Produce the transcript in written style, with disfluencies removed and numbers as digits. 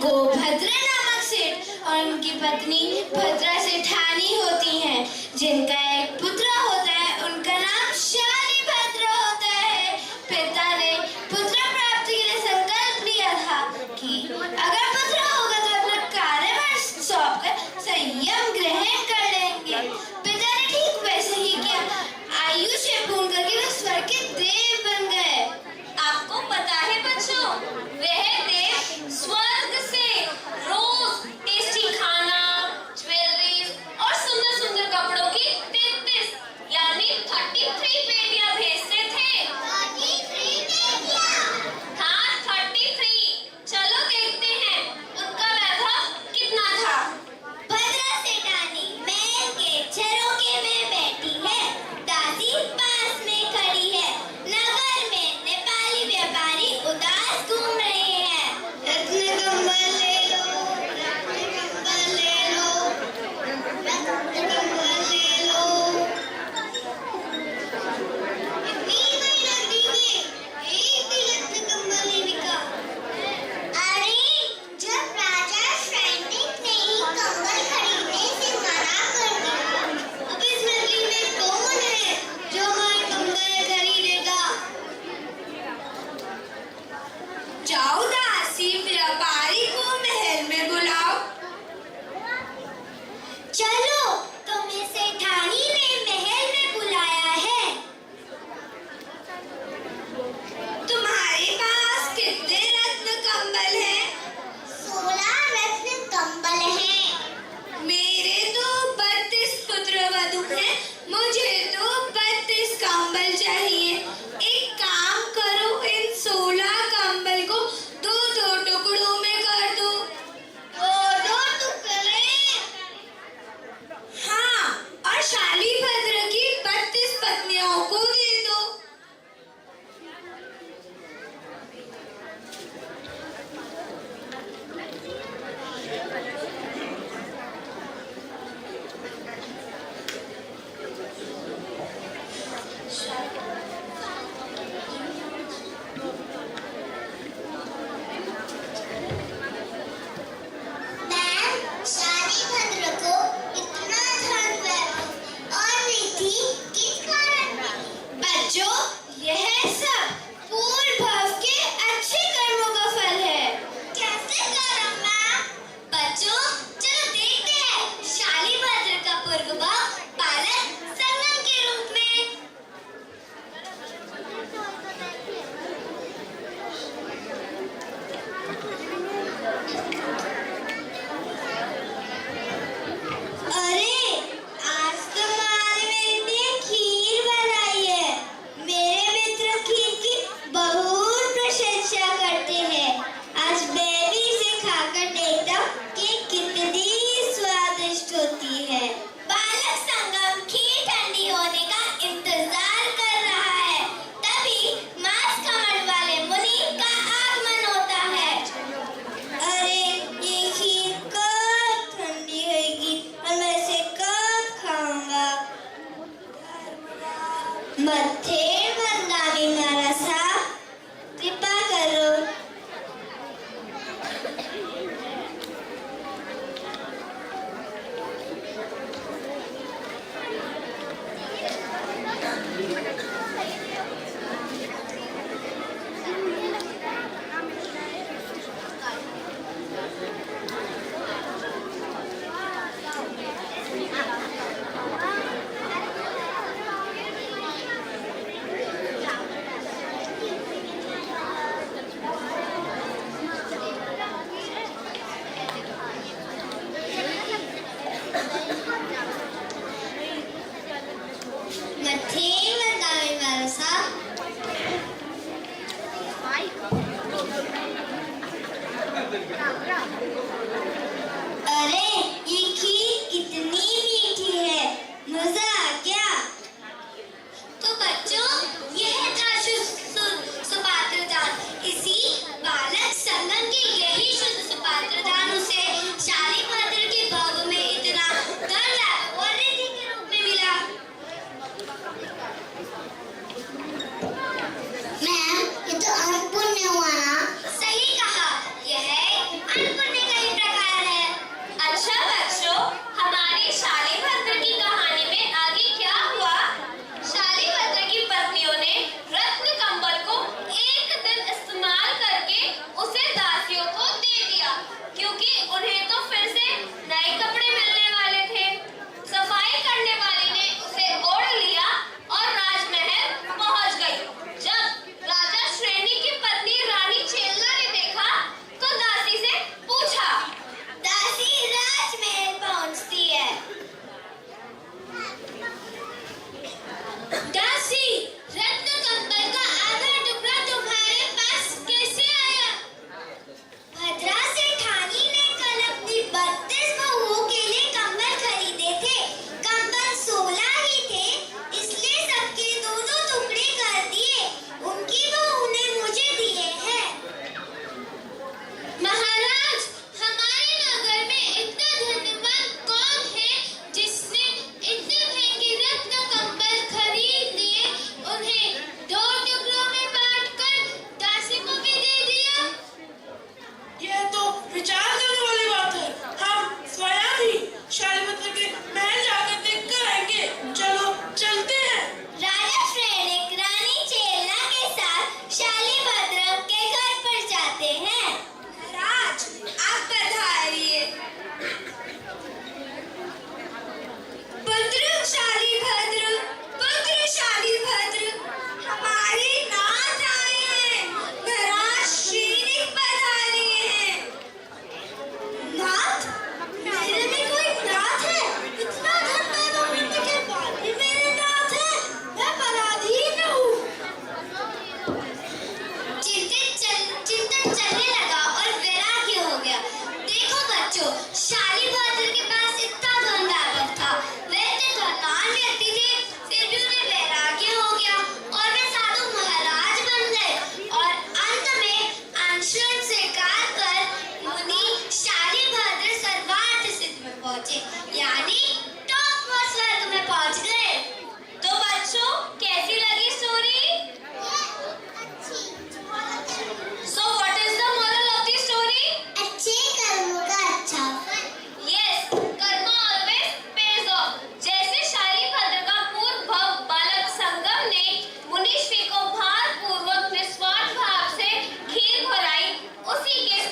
गोभद्र नामक सेठ और उनकी पत्नी भद्रा सेठानी होती हैं, जिनका एक पुत्र होता है। उनका नाम शालिभद्र होता है। पिता ने पुत्र प्राप्ति के लिए संकल्प लिया था कि अगर पुत्र होगा तो अपना कार्यभार सौंपकर संयम ग्रहण कर लेंगे। पिता ने ठीक वैसे ही किया। आयुष्य पूर्ण करके वे स्वर्ग के देव बन गए। आपको पता है बच्चों, वह देव स्वर्ग से रोज टेस्टी खाना, ज्वेलरी और सुंदर सुंदर कपड़ों की 33 यानी 33 पेटियां भेजते थे। 33 पेटियां? हाँ 33। चलो देखते हैं उनका वैभव कितना था। भद्रा सेठानी महल के झरोखे में बैठी है। दादी पास में खड़ी है। नगर में नेपाली व्यापारी उदास घूम रहे हैं। रत्न कंबल ले लो, रत्न कंबल ले लो, रत्न कंबल ले लो। इतनी बड़ी नगरी में एक भी रत्न कंबल नहीं बिका। अरे जब राजा सैनिक ने ही कंबल खरीदने से मना कर दिया। अब इस नगरी में कौन है जो हमारे कंबल खरीदेगा? जाओ दासी, व्यापारी को महल में बुलाओ। चलो, तुम्हें सेठानी ने महल में बुलाया है। तुम्हारे पास कितने रत्न कंबल हैं? 16 रत्न कंबल हैं। मेरे तो 32 पुत्र वधू हैं। मुझे तो 32 कंबल चाहिए। एक काम करो, इन 16 कंबल को 2-2 टुकड़ों में कर दो। 2-2 टुकड़े? हाँ, और शालिभद्र की 32 पत्नियों को दे दो। मैम, शालिभद्र को इतना धन वैभव और रिद्धि किस कारण मिली? बच्चों, यह सब पूर्व भव के अच्छे कर्मों का फल है। कैसे कर्म मैम? बच्चों, चलो देखते हैं शालिभद्र का पूर्व भाव बालक संगम के रूप में। अरे, आज तो माँ ने मेरे लिए खीर बनाई है। मेरे मित्र खीर की बहुत प्रशंसा करते हैं। आज मैं भी इसे खाकर देखता हूँ कि कितनी स्वादिष्ट होती है। बालक संगम खीर ठंडी होने का इंतजार कर रहा है। तभी मांस कमर वाले मुनि का आगमन होता है। अरे, ये खीर कब ठंडी होगी और मैं इसे कब खाऊंगा? मत्थे मंदावी मारा साहब, कृपा करो। मत्थे मंदावी मारा साहब। अरे, ये खीर कितनी मीठी है, मजा आ गया। तो बच्चों, यह था सुपात्र दान। इसी बालक संगम के यही शुद्ध सुपात्र दान उसे शालिभद्र के भव में इतना धन लाभ और रिद्धि के रूप में मिला। मैम, ये तो अनपुण्य हुआ ना? सही कहा, यह अनपुण्य उसी के